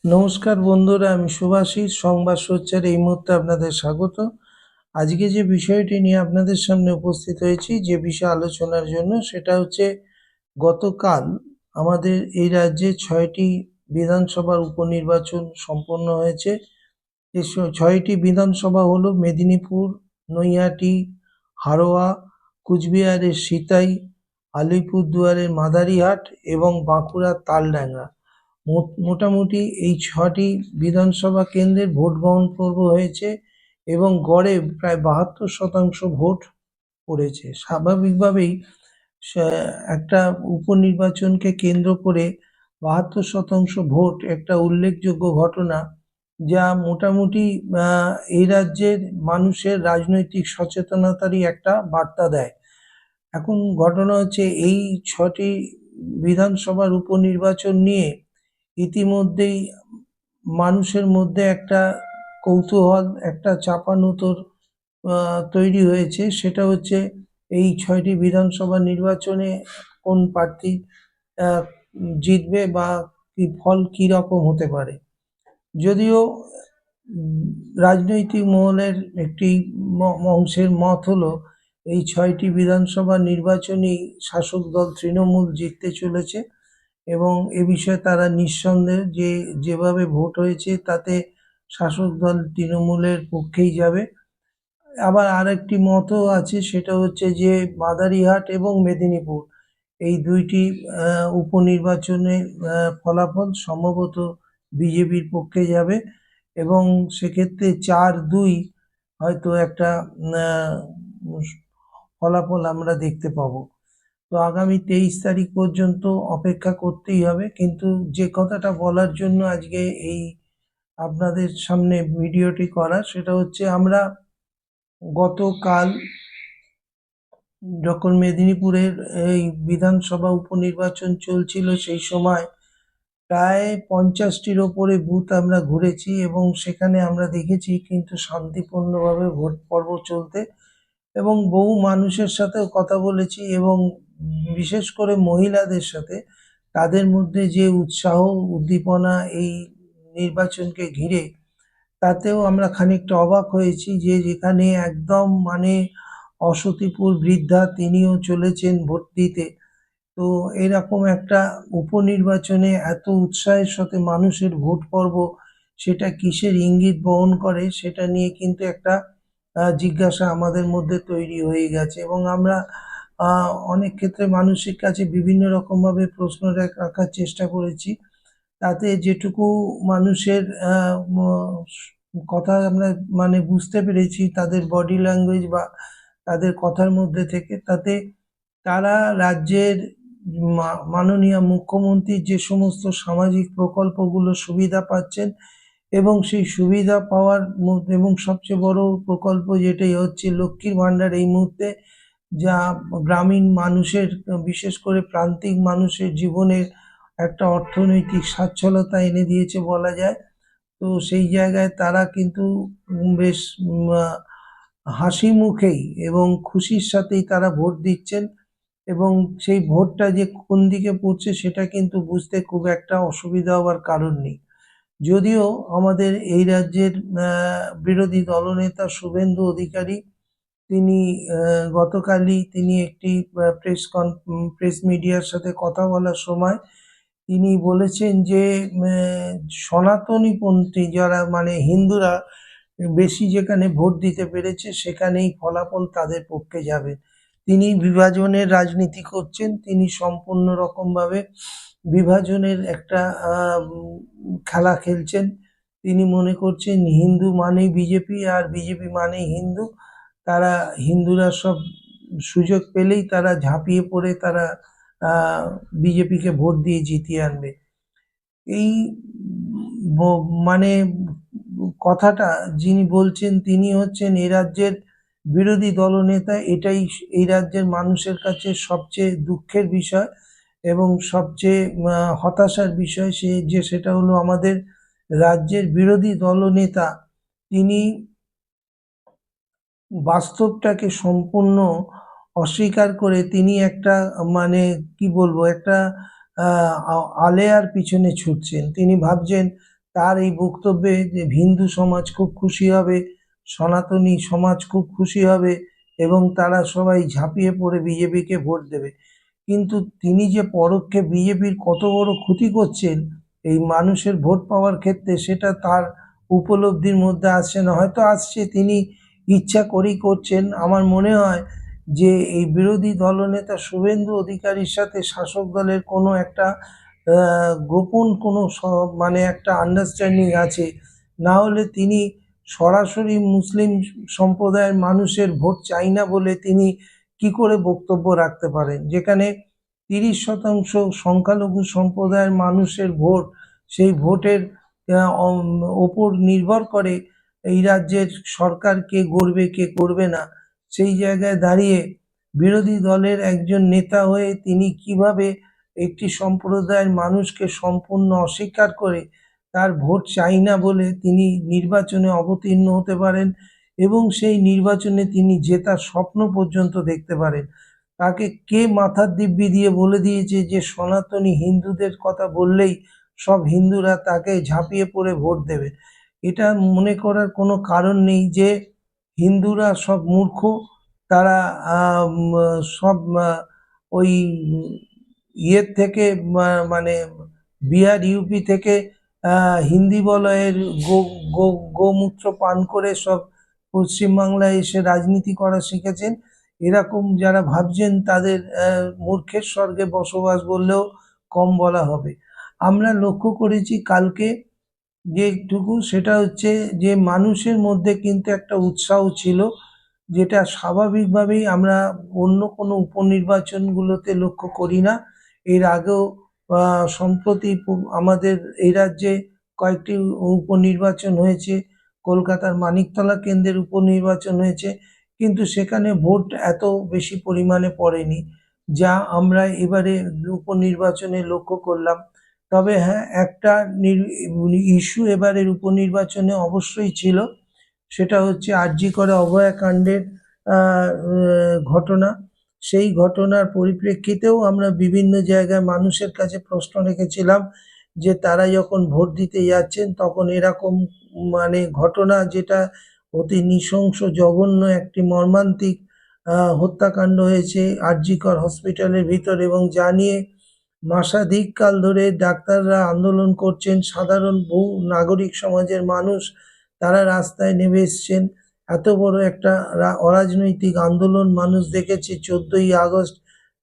নমস্কার বন্ধুরা, আমি শুভাশিস সংবাদ সোচ্চার এই মুহূর্তে আপনাদের স্বাগত। আজকে যে বিষয়টি নিয়ে আপনাদের সামনে উপস্থিত হয়েছি, যে বিষয়ে আলোচনার জন্য, সেটা হচ্ছে গতকাল আমাদের এই রাজ্যে 6টি বিধানসভার উপনির্বাচন সম্পন্ন হয়েছে। এই 6টি বিধানসভা হলো মেদিনীপুর, নৈহাটি, হাড়োয়া, কুচবিহারের সিতাই, আলিপুরদুয়ারের মাদারিহাট এবং বাঁকুড়ার তালডাংরা। মোটামুটি এই 6টি বিধানসভা কেন্দ্রের ভোট গ্রহণ পর্ব হয়েছে এবং গড়ে প্রায় 72% ভোট পড়েছে। স্বাভাবিকভাবেই একটা উপনির্বাচনকে কেন্দ্র করে 72% ভোট একটা উল্লেখযোগ্য ঘটনা, যা মোটামুটি এই রাজ্যের মানুষের রাজনৈতিক সচেতনতারই একটা বার্তা দেয়। এখন ঘটনা হচ্ছে, এই 6টি বিধানসভার উপনির্বাচন নিয়ে ইতিমধ্যেই মানুষের মধ্যে একটা কৌতূহল, একটা চাপানুতর তৈরি হয়েছে। সেটা হচ্ছে, এই 6টি বিধানসভা নির্বাচনে কোন প্রার্থী জিতবে বা কি ফল কি রকম হতে পারে। যদিও রাজনৈতিক মহলের একটি অংশের মত হলো, এই 6টি বিধানসভা নির্বাচনেই শাসক দল তৃণমূল জিততে চলেছে এবং এ বিষয়ে তারা নিঃসন্দেহে যেভাবে ভোট হয়েছে তাতে শাসক দল তৃণমূলের পক্ষেই যাবে। আবার আরেকটি মতও আছে, সেটা হচ্ছে যে মাদারিহাট এবং মেদিনীপুর এই দুইটি উপনির্বাচনের ফলাফল সম্ভবত বিজেপির পক্ষে যাবে এবং সেক্ষেত্রে 4-2 হয়তো একটা ফলাফল আমরা দেখতে পাবো। তো আগামী 23 তারিখ পর্যন্ত অপেক্ষা করতেই হবে। কিন্তু যে কথাটা বলার জন্য আজকে এই আপনাদের সামনে ভিডিওটি করা, সেটা হচ্ছে, আমরা গতকাল যখন মেদিনীপুরের এই বিধানসভা উপনির্বাচন চলছিল, সেই সময় প্রায় 50টির ওপরে বুথ আমরা ঘুরেছি এবং সেখানে আমরা দেখেছি কিন্তু শান্তিপূর্ণভাবে ভোট পর্ব চলতে, এবং বহু মানুষের সাথেও কথা বলেছি এবং বিশেষ করে মহিলাদের সাথে। তাদের মধ্যে যে উৎসাহ উদ্দীপনা এই নির্বাচনকে ঘিরে, তাতেও আমরা খানিকটা অবাক হয়েছি যে যেখানে একদম অসতিপুর বৃদ্ধা তিনিও চলেছেন ভোট দিতে। তো এরকম একটা উপনির্বাচনে এত উৎসাহের সাথে মানুষের ভোট পর্ব, সেটা কিসের ইঙ্গিত বহন করে, সেটা নিয়ে কিন্তু একটা জিজ্ঞাসা আমাদের মধ্যে তৈরি হয়ে গেছে এবং আমরা অনেক ক্ষেত্রে মানুষের কাছে বিভিন্ন রকমভাবে প্রশ্ন রাখার চেষ্টা করেছি। তাতে যেটুকু মানুষের কথা আমরা বুঝতে পেরেছি তাদের বডি ল্যাঙ্গুয়েজ বা তাদের কথার মধ্যে থেকে, তাতে তারা রাজ্যের মাননীয় মুখ্যমন্ত্রীর যে সমস্ত সামাজিক প্রকল্পগুলো সুবিধা পাচ্ছেন এবং সেই সুবিধা পাওয়ার মধ্যে এবং সবচেয়ে বড় প্রকল্প যেটাই হচ্ছে লক্ষ্মীর ভাণ্ডার, এই মুহূর্তে যা গ্রামীণ মানুষের, বিশেষ করে প্রান্তিক মানুষের জীবনের একটা অর্থনৈতিক সচ্ছলতা এনে দিয়েছে বলা যায়। তো সেই জায়গায় তারা কিন্তু বেশ হাসি মুখেই এবং খুশির সাথেই তারা ভোট দিচ্ছেন এবং সেই ভোটটা যে কোন দিকে পড়ছে সেটা কিন্তু বুঝতে খুব একটা অসুবিধা হওয়ার কারণ নেই। যদিও আমাদের এই রাজ্যের বিরোধী দলনেতা শুভেন্দু অধিকারী, তিনি গতকালই তিনি একটি প্রেস মিডিয়ার সাথে কথা বলার সময় তিনি বলেছেন যে সনাতনীপন্থী যারা হিন্দুরা বেশি যেখানে ভোট দিতে পেরেছে সেখানেই ফলাফল তাদের পক্ষে যাবে। তিনি বিভাজনের রাজনীতি করছেন, তিনি সম্পূর্ণ রকমভাবে বিভাজনের একটা খেলা খেলছেন। তিনি মনে করছেন হিন্দু মানেই বিজেপি আর বিজেপি মানেই হিন্দু। তারা হিন্দুরা সব সুযোগ পেলেই তারা ঝাঁপিয়ে পড়ে তারা বিজেপিকে ভোট দিয়ে জিতিয়ে আনবে। এই কথাটা যিনি বলছেন তিনি হচ্ছেন এই রাজ্যের বিরোধী দলনেতা। এটাই এই রাজ্যের মানুষের কাছে সবচেয়ে দুঃখের বিষয় এবং সবচেয়ে হতাশার বিষয়, সেটা হলো আমাদের রাজ্যের বিরোধী দলনেতা তিনি বাস্তবটাকে সম্পূর্ণ অস্বীকার করে তিনি একটা কি বলবো, একটা আলেয়ার পিছনে ছুটছেন। তিনি ভাবছেন তার এই বক্তব্যে যে হিন্দু সমাজ খুব খুশি হবে, সনাতনী সমাজ খুব খুশি হবে এবং তারা সবাই ঝাঁপিয়ে পড়ে বিজেপিকে ভোট দেবে। কিন্তু তিনি যে পরোক্ষে বিজেপির কত বড় ক্ষতি করছেন এই মানুষের ভোট পাওয়ার ক্ষেত্রে, সেটা তার উপলব্ধির মধ্যে আসছে না। হয়তো আসছে, তিনি ইচ্ছা করেই করছেন। আমার মনে হয় যে এই বিরোধী দলনেতা শুভেন্দু অধিকারীর সাথে শাসক দলের কোনো একটা গোপন কোনো মানে একটা আন্ডারস্ট্যান্ডিং আছে। না হলে তিনি সরাসরি মুসলিম সম্প্রদায়ের মানুষের ভোট চাই না বলে তিনি কি করে বক্তব্য রাখতে পারেন, যেখানে 30% সংখ্যালঘু সম্প্রদায়ের মানুষের ভোট, সেই ভোটের ওপর নির্ভর করে এই রাজ্যের সরকার কে গড়বে কে করবে না। সেই জায়গায় দাঁড়িয়ে বিরোধী দলের একজন নেতা হয়ে তিনি কিভাবে একটি সম্প্রদায়ের মানুষকে সম্পূর্ণ অস্বীকার করে তার ভোট চাই না বলে তিনি নির্বাচনে অবতীর্ণ হতে পারেন এবং সেই নির্বাচনে তিনি জেতার স্বপ্ন পর্যন্ত দেখতে পারেন। তাকে কে মাথার দিব্যি দিয়ে বলে দিয়েছে যে সনাতনী হিন্দুদের কথা বললেই সব হিন্দুরা তাকে ঝাঁপিয়ে পড়ে ভোট দেবে? এটা মনে করার কোনো কারণ নেই যে হিন্দুরা সব মূর্খ, তারা সব ওই ইয়ের থেকে মানে বিহার ইউপি থেকে হিন্দি বলয়ের গোমূত্র পান করে সব পশ্চিমবাংলায় এসে রাজনীতি করা শিখেছেন। এরকম যারা ভাবছেন তাদের মূর্খের স্বর্গে বসবাস বললেও কম বলা হবে। আমরা লক্ষ্য করেছি কালকে যেটুকু, সেটা হচ্ছে যে মানুষের মধ্যে কিন্তু একটা উৎসাহ ছিল, যেটা স্বাভাবিকভাবেই আমরা অন্য কোনো উপনির্বাচনগুলোতে লক্ষ্য করি না। এর আগেও সম্প্রতি আমাদের এই রাজ্যে কয়েকটি উপনির্বাচন হয়েছে, কলকাতার মানিকতলা কেন্দ্রের উপনির্বাচন হয়েছে, কিন্তু সেখানে ভোট এত বেশি পরিমাণে পড়েনি যা আমরা এবারে উপনির্বাচনে লক্ষ্য করলাম। তবে হ্যাঁ, একটা ইস্যু এবারের উপনির্বাচনে অবশ্যই ছিল, সেটা হচ্ছে আর.জি. করে অভয়াকাণ্ডের ঘটনা। সেই ঘটনার পরিপ্রেক্ষিতেও আমরা বিভিন্ন জায়গায় মানুষের কাছে প্রশ্ন রেখেছিলাম যে তারা যখন ভোট দিতে যাচ্ছেন তখন এরকম মানে ঘটনা, যেটা অতি নৃশংস জঘন্য একটি মর্মান্তিক হত্যাকাণ্ড হয়েছে আর.জি. কর হসপিটালের ভিতরে, এবং যা নিয়ে মাসাধিক কাল ধরে ডাক্তাররা আন্দোলন করছেন, সাধারণ বহু নাগরিক সমাজের মানুষ তারা রাস্তায় নেমে এসছেন। এত বড় একটা অরাজনৈতিক আন্দোলন মানুষ দেখেছে 14ই আগস্ট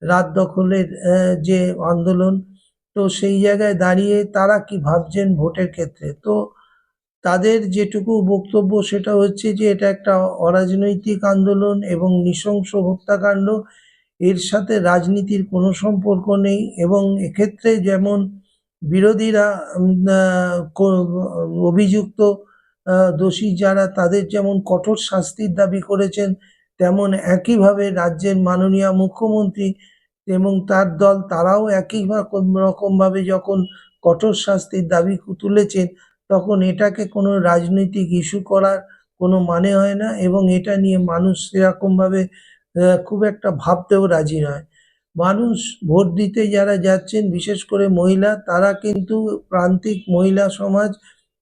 রাত দখলের যে আন্দোলন। তো সেই জায়গায় দাঁড়িয়ে তারা কি ভাবছেন ভোটের ক্ষেত্রে, তো তাদের যেটুকু বক্তব্য সেটা হচ্ছে যে এটা একটা অরাজনৈতিক আন্দোলন এবং নৃশংস হত্যাকাণ্ড, এর সাথে রাজনীতির কোনো সম্পর্ক নেই। এবং এক্ষেত্রে যেমন বিরোধীরা অভিযুক্ত দোষী যারা তাদের যেমন কঠোর শাস্তির দাবি করেছেন, তেমন একইভাবে রাজ্যের মাননীয় মুখ্যমন্ত্রী এবং তার দল তারাও একই রকমভাবে যখন কঠোর শাস্তির দাবি তুলেছেন, তখন এটাকে কোনো রাজনৈতিক ইস্যু করার কোনো মানে হয় না এবং এটা নিয়ে মানুষ সেরকমভাবে খুব একটা ভাবতেও রাজি নয়। মানুষ ভোট দিতে যারা যাচ্ছেন, বিশেষ করে মহিলা, তারা কিন্তু প্রান্তিক মহিলা সমাজ,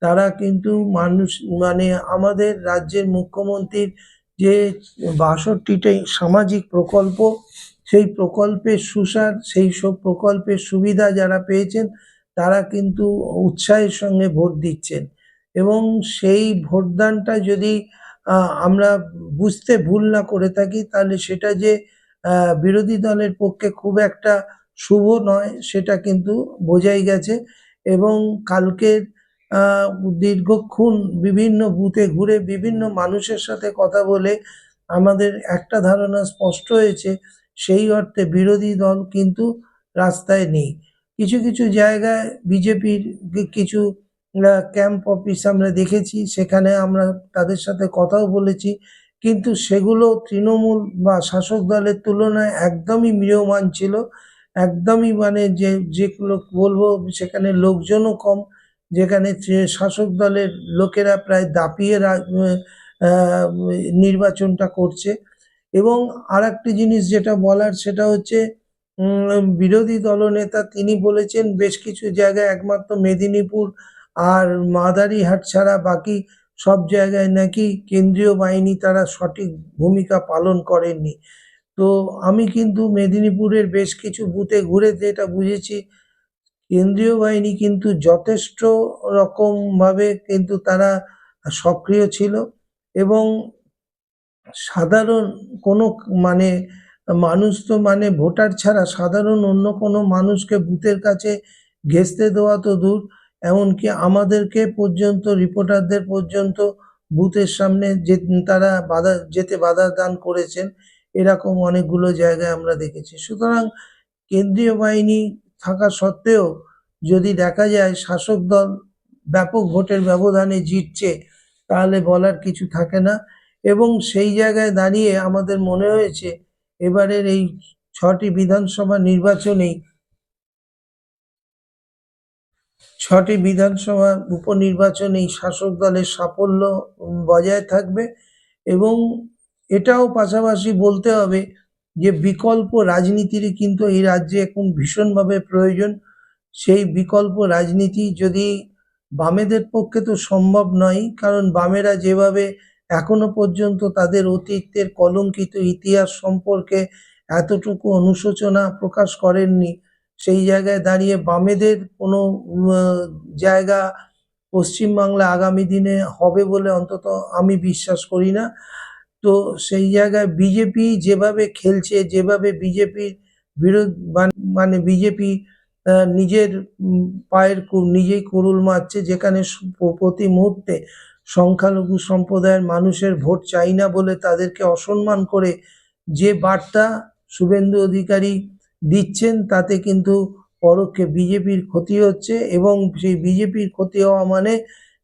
তারা কিন্তু মানুষ মানে আমাদের রাজ্যের মুখ্যমন্ত্রীর যে 62টি সামাজিক প্রকল্প, সেই প্রকল্পের সুসার, সেই সব প্রকল্পের সুবিধা যারা পেয়েছেন তারা কিন্তু উৎসাহের সঙ্গে ভোট দিচ্ছেন। এবং সেই ভোটদানটা যদি আমরা বুঝতে ভুল না করে থাকি, তাহলে সেটা যে বিরোধী দলের পক্ষে খুব একটা শুভ নয় সেটা কিন্তু বোঝাই গেছে। এবং কালকের দীর্ঘক্ষণ বিভিন্ন বুথে ঘুরে বিভিন্ন মানুষের সাথে কথা বলে আমাদের একটা ধারণা স্পষ্ট হয়েছে, সেই অর্থে বিরোধী দল কিন্তু রাস্তায় নেই। কিছু কিছু জায়গায় বিজেপির কিছু ক্যাম্প অফিস আমরা দেখেছি, সেখানে আমরা তাদের সাথে কথাও বলেছি, কিন্তু সেগুলো তৃণমূল বা শাসক দলের তুলনায় একদমই ম্রিয়মাণ ছিল। একদমই মানে যেগুলো বলবো, সেখানে লোকজনও কম, যেখানে শাসক দলের লোকেরা প্রায় দাপিয়ে নির্বাচনটা করছে। এবং আরেকটি জিনিস যেটা বলার, সেটা হচ্ছে বিরোধী দলনেতা তিনি বলেছেন বেশ কিছু জায়গায়, একমাত্র মেদিনীপুর আর মাদারিহাট ছাড়া বাকি সব জায়গায় নাকি কেন্দ্রীয় বাহিনী তারা সঠিক ভূমিকা পালন করেননি। তো আমি কিন্তু মেদিনীপুরের বেশ কিছু বুথে ঘুরে যেটা বুঝেছি, কেন্দ্রীয় বাহিনী কিন্তু যথেষ্ট রকমভাবে কিন্তু তারা সক্রিয় ছিল এবং সাধারণ কোনো মানে মানুষ তো মানে ভোটার ছাড়া সাধারণ অন্য কোনো মানুষকে বুথের কাছে ঘেঁষতে দেওয়া তো দূর, এমনকি আমাদেরকে পর্যন্ত রিপোর্টারদের পর্যন্ত বুথের সামনে যে তারা যেতে বাধা দান করেছেন, এরকম অনেকগুলো জায়গায় আমরা দেখেছি। সুতরাং কেন্দ্রীয় বাহিনী থাকা সত্ত্বেও যদি দেখা যায় শাসক দল ব্যাপক ভোটের ব্যবধানে জিতছে, তাহলে বলার কিছু থাকে না। এবং সেই জায়গায় দাঁড়িয়ে আমাদের মনে হয়েছে এবারের এই 6টি বিধানসভা নির্বাচনেই 6টি বিধানসভা উপনির্বাচনেই শাসক দলের সাফল্য বজায় থাকবে। এবং এটাও পাশাপাশি বলতে হবে যে বিকল্প রাজনীতির কিন্তু এই রাজ্যে এখন ভীষণভাবে প্রয়োজন। সেই বিকল্প রাজনীতি যদি বামেদের পক্ষে তো সম্ভব নয়, কারণ বামেরা যেভাবে এখনো পর্যন্ত তাদের অতীতের কলঙ্কিত ইতিহাস সম্পর্কে এতটুকু অনুশোচনা প্রকাশ করেননি, সেই জায়গায় দাঁড়িয়ে বামেদের কোনো জায়গা পশ্চিমবাংলা আগামী দিনে হবে বলে অন্তত আমি বিশ্বাস করি না। তো সেই জায়গায় বিজেপি যেভাবে খেলছে, যেভাবে বিজেপির মানে বিজেপি নিজের পায়ের নিজেই কুড়ুল মারছে, যেখানে প্রতি মুহূর্তে সংখ্যালঘু সম্প্রদায়ের মানুষের ভোট চাই না বলে তাদেরকে অসম্মান করে যে বার্তা শুভেন্দু অধিকারী দিচ্ছেন, তাতে কিন্তু পরোক্ষে বিজেপির ক্ষতি হচ্ছে এবং সেই বিজেপির ক্ষতি হওয়া মানে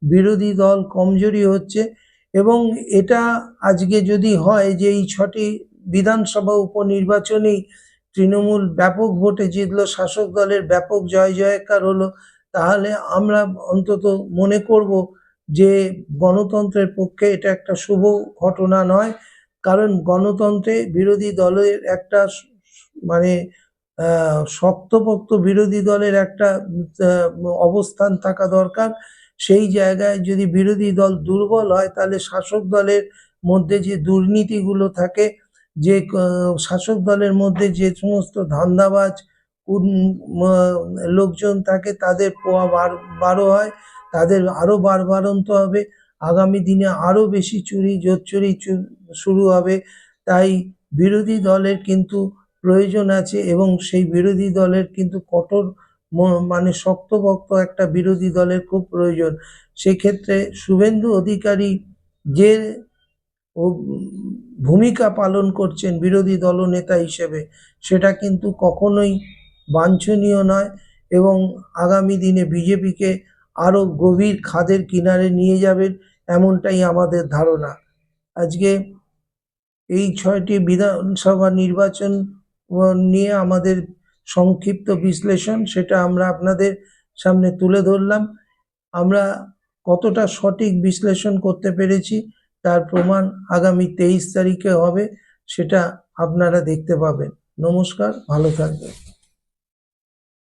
বিরোধী দল কমজোরি হচ্ছে। এবং এটা আজকে যদি হয় যে এই 6টি বিধানসভা উপনির্বাচনেই তৃণমূল ব্যাপক ভোটে জিতলো, শাসক দলের ব্যাপক জয় জয়কার হলো, তাহলে আমরা অন্তত মনে করব যে গণতন্ত্রের পক্ষে এটা একটা শুভ ঘটনা নয়। কারণ গণতন্ত্রে বিরোধী দলের একটা মানে শক্তপোক্ত বিরোধী দলের একটা অবস্থান থাকা দরকার। সেই জায়গায় যদি বিরোধী দল দুর্বল হয়, তাহলে শাসক দলের মধ্যে যে দুর্নীতিগুলো থাকে, যে শাসক দলের মধ্যে যে সমস্ত ধান্দাবাজ লোকজন থাকে, তাদের পোয়া বারো হয়, তাদের আরও বাড়বাড়ন্ত হবে, আগামী দিনে আরও বেশি চুরি জোচ্চুরি শুরু হবে। তাই বিরোধী দলের কিন্তু প্রয়োজন আছে এবং সেই বিরোধী দলের কিন্তু কঠোর মানে শক্তপোক্ত একটা বিরোধী দলের খুব প্রয়োজন। সেক্ষেত্রে শুভেন্দু অধিকারী যে ভূমিকা পালন করছেন বিরোধী দলনেতা হিসেবে, সেটা কিন্তু কখনোই বাঞ্ছনীয় নয় এবং আগামী দিনে বিজেপিকে আরও গভীর খাদের কিনারে নিয়ে যাবেন, এমনটাই আমাদের ধারণা। আজকে এই 6টি বিধানসভা নির্বাচন নিয়ে আমাদের সংক্ষিপ্ত বিশ্লেষণ, সেটা আমরা আপনাদের সামনে তুলে ধরলাম। আমরা কতটা সঠিক বিশ্লেষণ করতে পেরেছি তার প্রমাণ আগামী 23 তারিখে হবে, সেটা আপনারা দেখতে পাবেন। নমস্কার, ভালো থাকবেন।